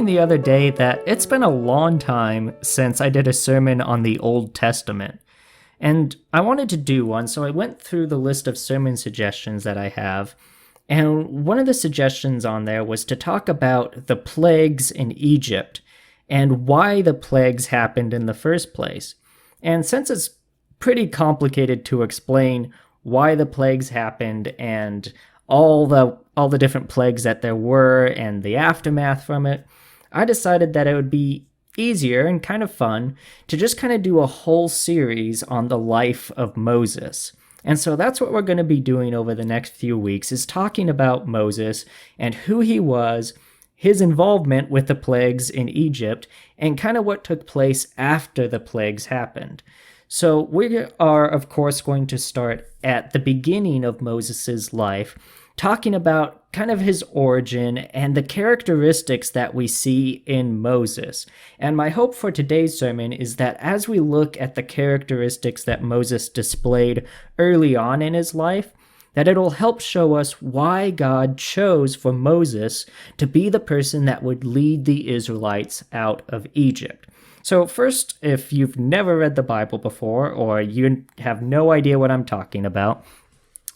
thinking the other day that it's been a long time since I did a sermon on the Old Testament. And I wanted to do one, so I went through the list of sermon suggestions that I have. And one of the suggestions on there was to talk about the plagues in Egypt and why the plagues happened in the first place. And since it's pretty complicated to explain why the plagues happened and all the different plagues that there were and the aftermath from it, I decided that it would be easier and kind of fun to just kind of do a whole series on the life of Moses. And so that's what we're going to be doing over the next few weeks, is talking about Moses and who he was, his involvement with the plagues in Egypt, and kind of what took place after the plagues happened. So we are, of course, going to start at the beginning of Moses' life, talking about kind of his origin and the characteristics that we see in Moses. And my hope for today's sermon is that as we look at the characteristics that Moses displayed early on in his life, that it'll help show us why God chose for Moses to be the person that would lead the Israelites out of Egypt. So first, if you've never read the Bible before or you have no idea what I'm talking about,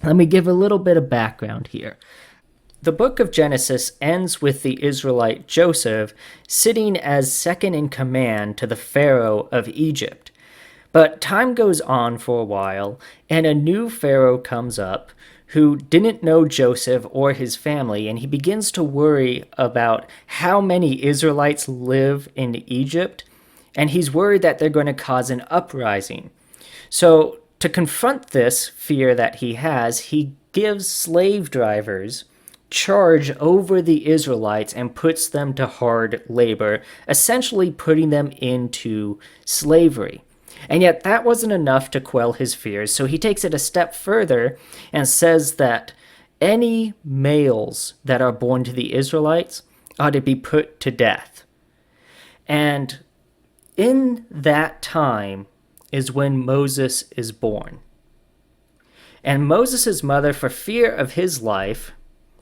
let me give a little bit of background here. The book of Genesis ends with the Israelite Joseph sitting as second in command to the Pharaoh of Egypt. But time goes on for a while, and a new Pharaoh comes up who didn't know Joseph or his family, and he begins to worry about how many Israelites live in Egypt, and he's worried that they're going to cause an uprising. So to confront this fear that he has, he gives slave drivers charge over the Israelites and puts them to hard labor, essentially putting them into slavery. And yet that wasn't enough to quell his fears, so he takes it a step further and says that any males that are born to the Israelites ought to be put to death. And in that time is when Moses is born. And Moses' mother, for fear of his life,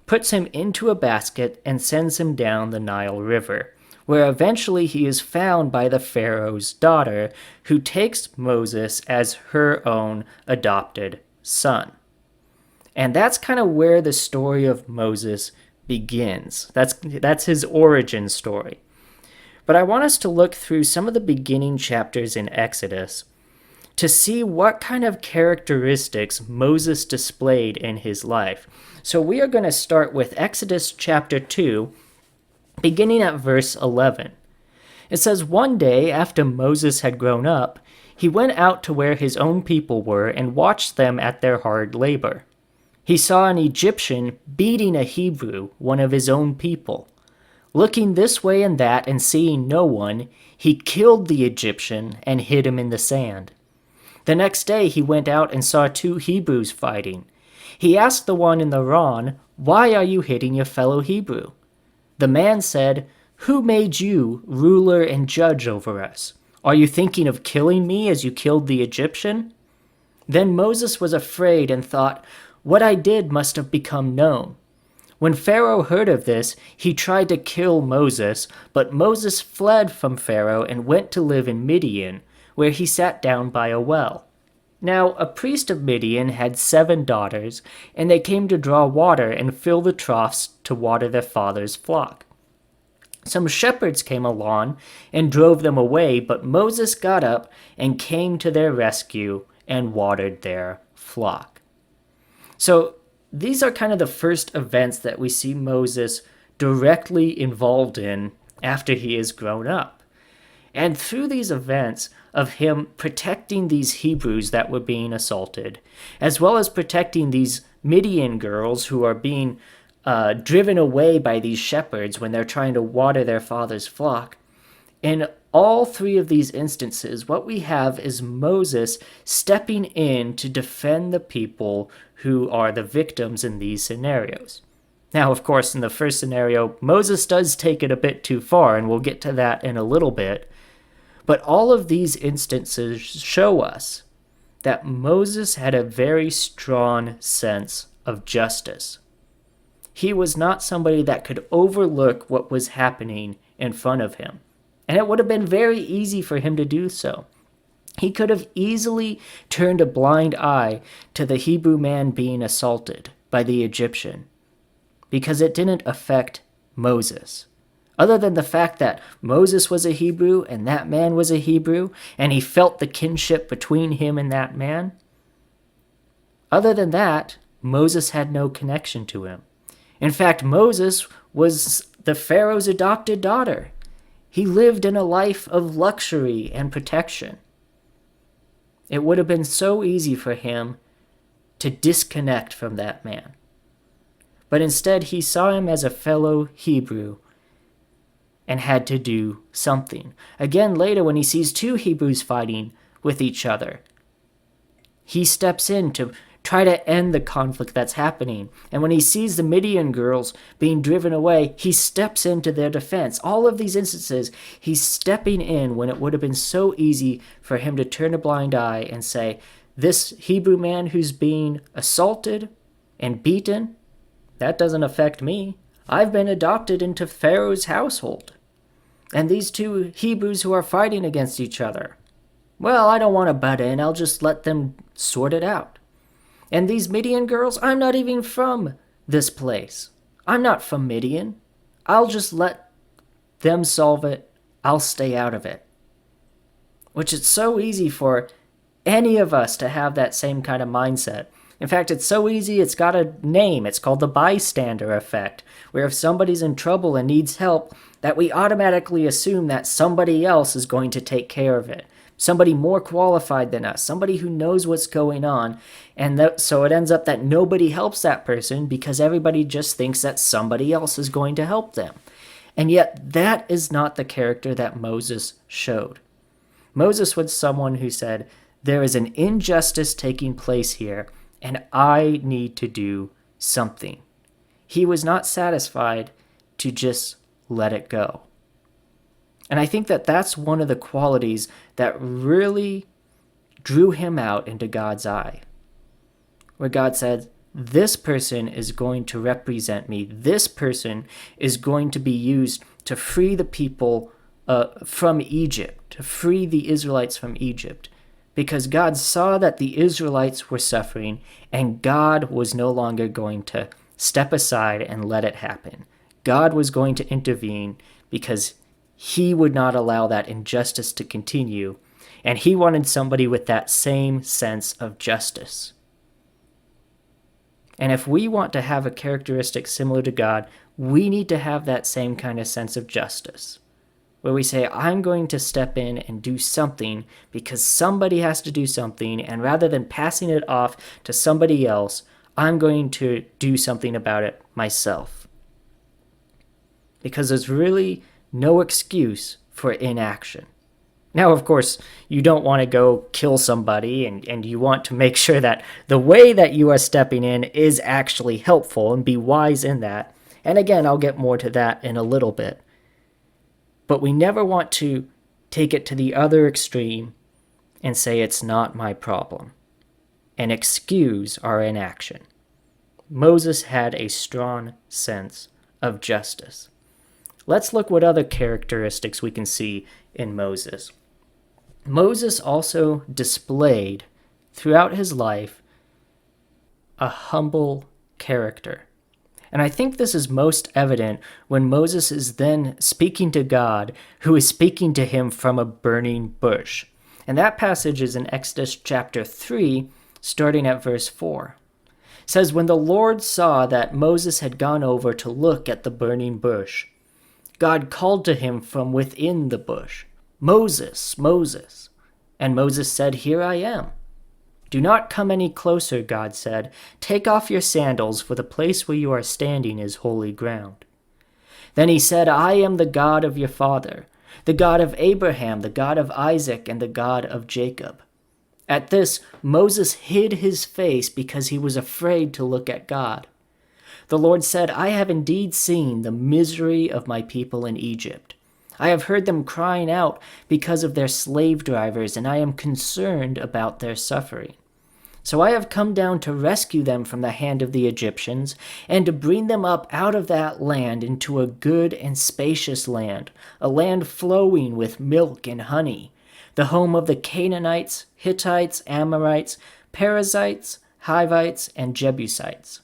puts him into a basket and sends him down the Nile River, where eventually he is found by the Pharaoh's daughter, who takes Moses as her own adopted son. And that's kind of where the story of Moses begins. That's his origin story. But I want us to look through some of the beginning chapters in Exodus to see what kind of characteristics Moses displayed in his life. So we are going to start with Exodus chapter 2, beginning at verse 11. It says, "One day after Moses had grown up, he went out to where his own people were and watched them at their hard labor. He saw an Egyptian beating a Hebrew, one of his own people. Looking this way and that and seeing no one, he killed the Egyptian and hid him in the sand. The next day he went out and saw two Hebrews fighting. He asked the one in the wrong, 'Why are you hitting your fellow Hebrew?' The man said, 'Who made you ruler and judge over us? Are you thinking of killing me as you killed the Egyptian?' Then Moses was afraid and thought, 'What I did must have become known.' When Pharaoh heard of this, he tried to kill Moses, but Moses fled from Pharaoh and went to live in Midian, where he sat down by a well. Now a priest of Midian had 7 daughters, and they came to draw water and fill the troughs to water their father's flock. Some shepherds came along and drove them away, but Moses got up and came to their rescue and watered their flock." So these are kind of the first events that we see Moses directly involved in after he has grown up. And through these events of him protecting these Hebrews that were being assaulted, as well as protecting these Midian girls who are being driven away by these shepherds when they're trying to water their father's flock, in all 3 of these instances, what we have is Moses stepping in to defend the people who are the victims in these scenarios. Now, of course, in the first scenario, Moses does take it a bit too far, and we'll get to that in a little bit. But all of these instances show us that Moses had a very strong sense of justice. He was not somebody that could overlook what was happening in front of him. And it would have been very easy for him to do so. He could have easily turned a blind eye to the Hebrew man being assaulted by the Egyptian, because it didn't affect Moses. Other than the fact that Moses was a Hebrew and that man was a Hebrew, and he felt the kinship between him and that man, other than that, Moses had no connection to him. In fact, Moses was the Pharaoh's adopted daughter. He lived in a life of luxury and protection. It would have been so easy for him to disconnect from that man. But instead, he saw him as a fellow Hebrew and had to do something. Again, later, when he sees two Hebrews fighting with each other, he steps in to try to end the conflict that's happening. And when he sees the Midian girls being driven away, he steps into their defense. All of these instances, he's stepping in when it would have been so easy for him to turn a blind eye and say, this Hebrew man who's being assaulted and beaten, that doesn't affect me. I've been adopted into Pharaoh's household. And these two Hebrews who are fighting against each other, well, I don't want to butt in. I'll just let them sort it out. And these Midian girls, I'm not even from this place. I'm not from Midian. I'll just let them solve it. I'll stay out of it. Which it's so easy for any of us to have that same kind of mindset. In fact, it's so easy, it's got a name. It's called the bystander effect, where if somebody's in trouble and needs help, that we automatically assume that somebody else is going to take care of it. Somebody more qualified than us, somebody who knows what's going on. And so it ends up that nobody helps that person because everybody just thinks that somebody else is going to help them. And yet that is not the character that Moses showed. Moses was someone who said, there is an injustice taking place here, and I need to do something. He was not satisfied to just let it go. And I think that that's one of the qualities that really drew him out into God's eye. Where God said, this person is going to represent me. This person is going to be used to free the people from Egypt, to free the Israelites from Egypt. Because God saw that the Israelites were suffering, and God was no longer going to step aside and let it happen. God was going to intervene because he would not allow that injustice to continue, and he wanted somebody with that same sense of justice. And if we want to have a characteristic similar to God, we need to have that same kind of sense of justice, where we say, I'm going to step in and do something because somebody has to do something, and rather than passing it off to somebody else, I'm going to do something about it myself. Because there's really no excuse for inaction. Now, of course, you don't want to go kill somebody, and you want to make sure that the way that you are stepping in is actually helpful and be wise in that. And again, I'll get more to that in a little bit. But we never want to take it to the other extreme and say it's not my problem and excuse our inaction. Moses had a strong sense of justice. Let's look what other characteristics we can see in Moses. Moses also displayed throughout his life a humble character. And I think this is most evident when Moses is then speaking to God, who is speaking to him from a burning bush. And that passage is in Exodus chapter 3, starting at verse 4. It says, when the Lord saw that Moses had gone over to look at the burning bush, God called to him from within the bush, Moses, Moses. And Moses said, here I am. Do not come any closer, God said. Take off your sandals, for the place where you are standing is holy ground. Then he said, I am the God of your father, the God of Abraham, the God of Isaac, and the God of Jacob. At this, Moses hid his face because he was afraid to look at God. The Lord said, I have indeed seen the misery of my people in Egypt. I have heard them crying out because of their slave drivers, and I am concerned about their suffering. So I have come down to rescue them from the hand of the Egyptians, and to bring them up out of that land into a good and spacious land, a land flowing with milk and honey, the home of the Canaanites, Hittites, Amorites, Perizzites, Hivites, and Jebusites.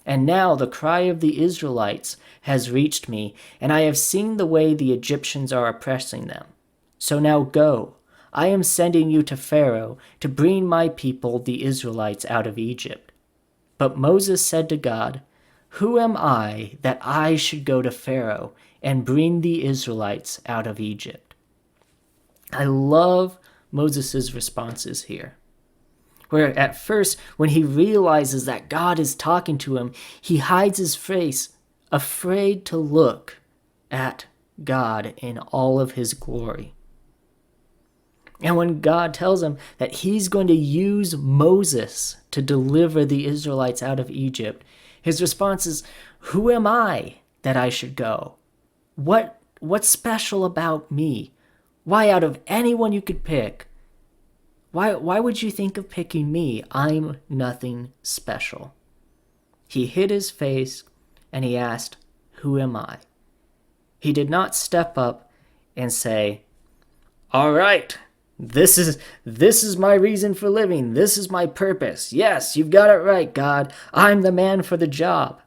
And now the cry of the Israelites has reached me, and I have seen the way the Egyptians are oppressing them. So now go. I am sending you to Pharaoh to bring my people, the Israelites, out of Egypt. But Moses said to God, Who am I that I should go to Pharaoh and bring the Israelites out of Egypt? I love Moses' responses here. Where at first, when he realizes that God is talking to him, he hides his face, afraid to look at God in all of his glory. And when God tells him that he's going to use Moses to deliver the Israelites out of Egypt, his response is, Who am I that I should go? What's special about me? Why, out of anyone you could pick, why would you think of picking me? I'm nothing special. He hid his face and he asked, Who am I? He did not step up and say, All right, this is my reason for living. This is my purpose. Yes, you've got it right, God. I'm the man for the job.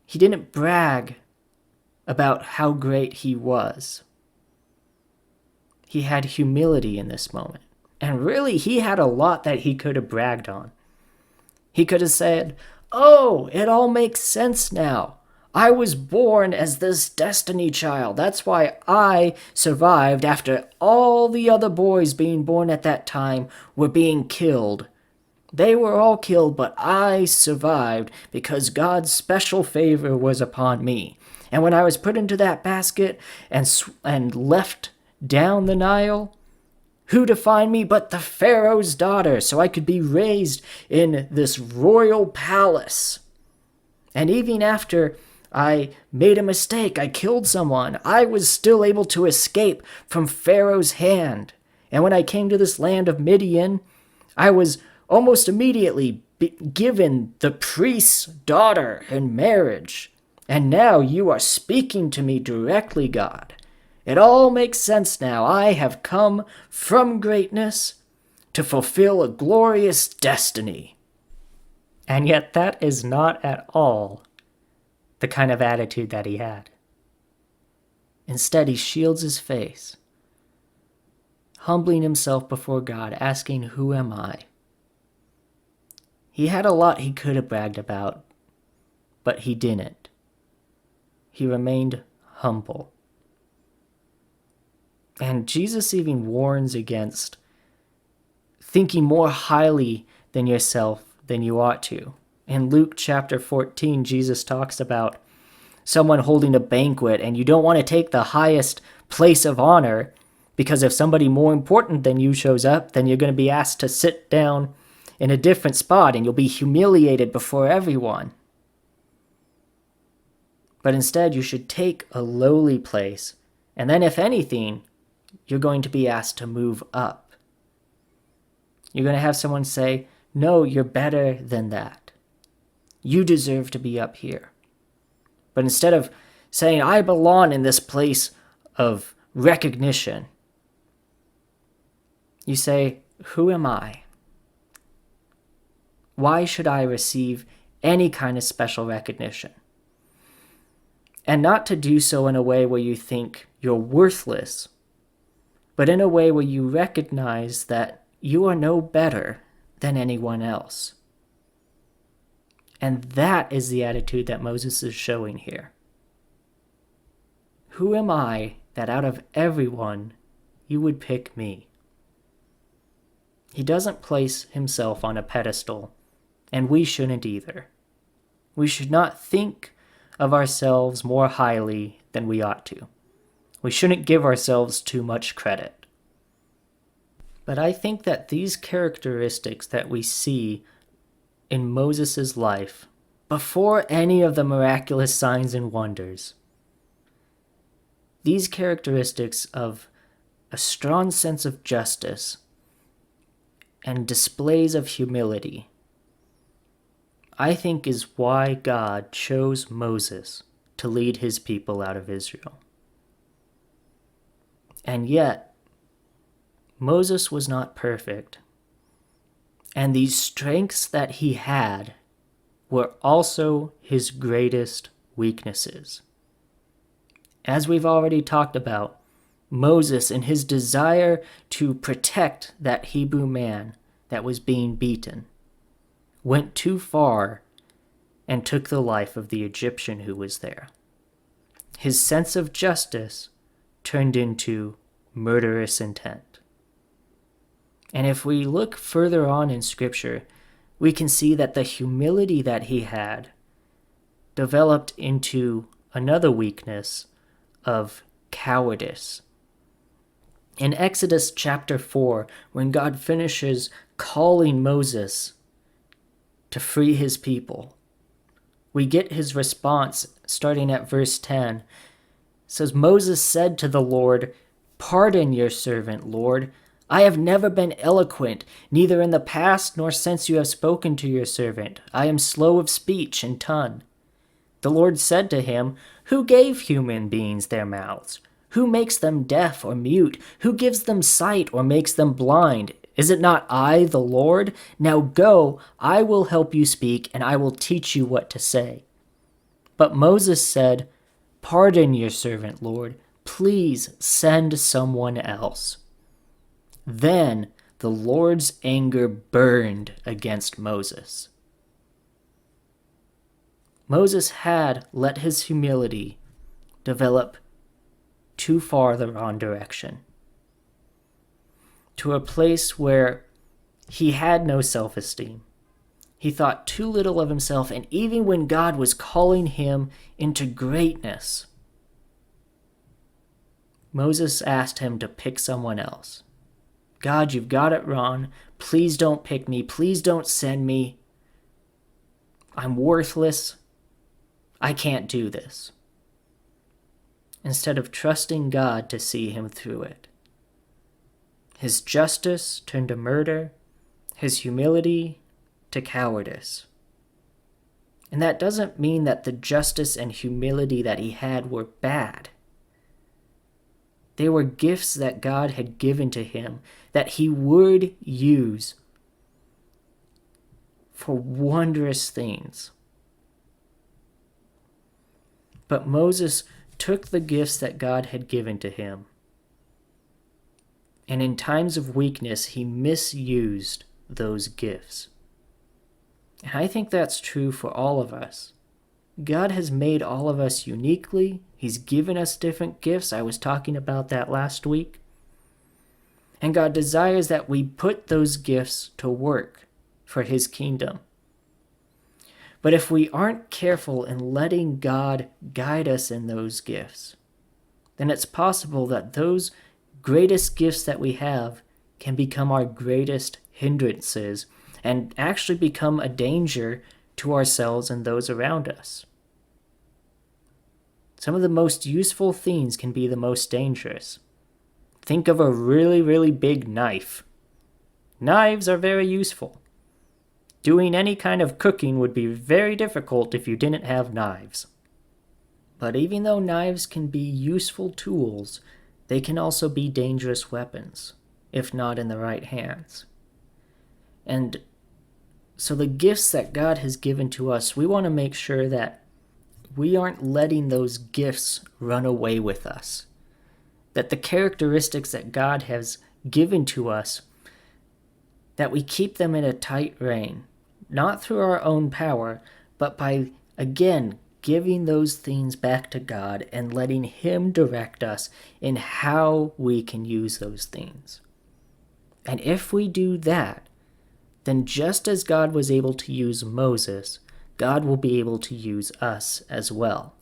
He didn't brag about how great he was. He had humility in this moment. And really, he had a lot that he could have bragged on. He could have said, Oh, it all makes sense now. I was born as this destiny child. That's why I survived after all the other boys being born at that time were being killed. They were all killed, but I survived because God's special favor was upon me. And when I was put into that basket and left down the Nile, who to find me but the Pharaoh's daughter, so I could be raised in this royal palace. And even after I made a mistake, I killed someone, I was still able to escape from Pharaoh's hand. And when I came to this land of Midian, I was almost immediately given the priest's daughter in marriage. And now you are speaking to me directly, God. It all makes sense now. I have come from greatness to fulfill a glorious destiny. And yet that is not at all the kind of attitude that he had. Instead, he shields his face, humbling himself before God, asking, Who am I? He had a lot he could have bragged about, but he didn't. He remained humble. And Jesus even warns against thinking more highly than yourself than you ought to. In Luke chapter 14, Jesus talks about someone holding a banquet, and you don't want to take the highest place of honor, because if somebody more important than you shows up, then you're going to be asked to sit down in a different spot, and you'll be humiliated before everyone. But instead, you should take a lowly place, and then if anything, you're going to be asked to move up. You're going to have someone say, No, you're better than that. You deserve to be up here. But instead of saying, I belong in this place of recognition, you say, Who am I? Why should I receive any kind of special recognition? And not to do so in a way where you think you're worthless, but in a way where you recognize that you are no better than anyone else. And that is the attitude that Moses is showing here. Who am I that out of everyone you would pick me? He doesn't place himself on a pedestal, and we shouldn't either. We should not think of ourselves more highly than we ought to. We shouldn't give ourselves too much credit. But I think that these characteristics that we see in Moses' life, before any of the miraculous signs and wonders, these characteristics of a strong sense of justice and displays of humility, I think is why God chose Moses to lead his people out of Israel. And yet, Moses was not perfect, and these strengths that he had were also his greatest weaknesses. As we've already talked about, Moses, in his desire to protect that Hebrew man that was being beaten, went too far and took the life of the Egyptian who was there. His sense of justice turned into murderous intent. And if we look further on in Scripture, we can see that the humility that he had developed into another weakness of cowardice. In Exodus chapter 4, when God finishes calling Moses to free his people, we get his response starting at verse 10. It says, Moses said to the Lord, "Pardon your servant, Lord. I have never been eloquent, neither in the past nor since you have spoken to your servant. I am slow of speech and tongue." The Lord said to him, "Who gave human beings their mouths? Who makes them deaf or mute? Who gives them sight or makes them blind? Is it not I, the Lord? Now go, I will help you speak, and I will teach you what to say." But Moses said, "Pardon your servant, Lord. Please send someone else." Then the Lord's anger burned against Moses. Moses had let his humility develop too far the wrong direction, to a place where he had no self-esteem. He thought too little of himself, and even when God was calling him into greatness, Moses asked him to pick someone else. God, you've got it wrong. Please don't pick me. Please don't send me. I'm worthless. I can't do this. Instead of trusting God to see him through it. His justice turned to murder, his humility to cowardice. And that doesn't mean that the justice and humility that he had were bad. They were gifts that God had given to him that he would use for wondrous things. But Moses took the gifts that God had given to him, and in times of weakness, he misused those gifts. And I think that's true for all of us. God has made all of us uniquely. He's given us different gifts. I was talking about that last week. And God desires that we put those gifts to work for his kingdom. But if we aren't careful in letting God guide us in those gifts, then it's possible that those greatest gifts that we have can become our greatest hindrances and actually become a danger to ourselves and those around us. Some of the most useful things can be the most dangerous. Think of a really, really big knife. Knives are very useful. Doing any kind of cooking would be very difficult if you didn't have knives. But even though knives can be useful tools, they can also be dangerous weapons, if not in the right hands. And so the gifts that God has given to us, we want to make sure that we aren't letting those gifts run away with us. That the characteristics that God has given to us, that we keep them in a tight rein, not through our own power, but by, again, giving those things back to God and letting him direct us in how we can use those things. And if we do that, then just as God was able to use Moses, God will be able to use us as well.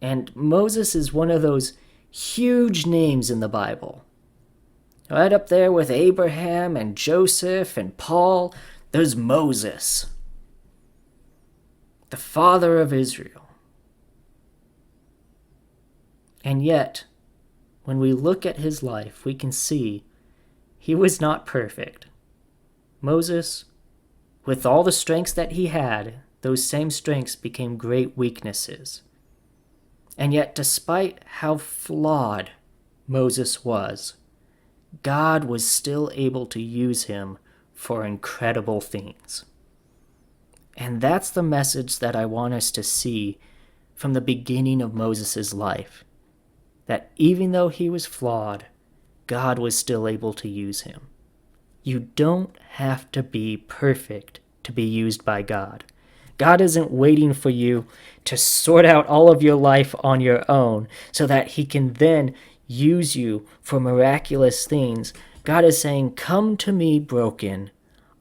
And Moses is one of those huge names in the Bible. Right up there with Abraham and Joseph and Paul, there's Moses, the father of Israel. And yet, when we look at his life, we can see he was not perfect. Moses, with all the strengths that he had, those same strengths became great weaknesses. And yet, despite how flawed Moses was, God was still able to use him for incredible things. And that's the message that I want us to see from the beginning of Moses' life. That even though he was flawed, God was still able to use him. You don't have to be perfect to be used by God. God isn't waiting for you to sort out all of your life on your own so that he can then use you for miraculous things. God is saying, come to me broken.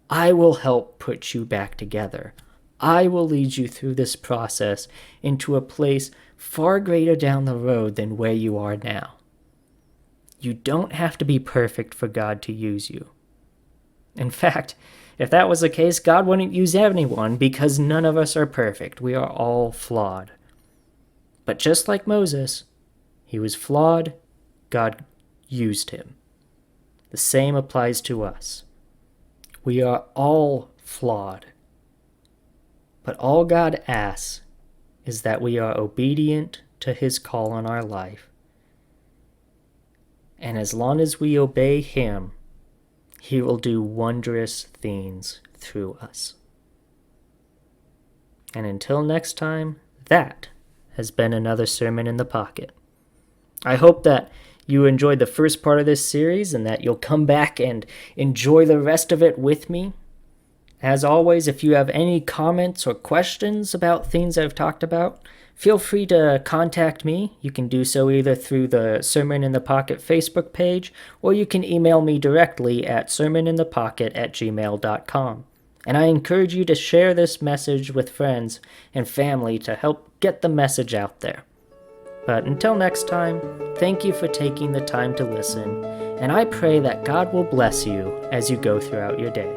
I will help put you back together. I will lead you through this process into a place far greater down the road than where you are now. You don't have to be perfect for God to use you. In fact, if that was the case, God wouldn't use anyone because none of us are perfect. We are all flawed. But just like Moses, he was flawed, God used him. The same applies to us. We are all flawed. But all God asks is that we are obedient to his call on our life. And as long as we obey him, he will do wondrous things through us. And until next time, that has been another Sermon in the Pocket. I hope that you enjoyed the first part of this series and that you'll come back and enjoy the rest of it with me. As always, if you have any comments or questions about things I've talked about, feel free to contact me. You can do so either through the Sermon in the Pocket Facebook page, or you can email me directly at sermoninthepocket@gmail.com. And I encourage you to share this message with friends and family to help get the message out there. But until next time, thank you for taking the time to listen, and I pray that God will bless you as you go throughout your day.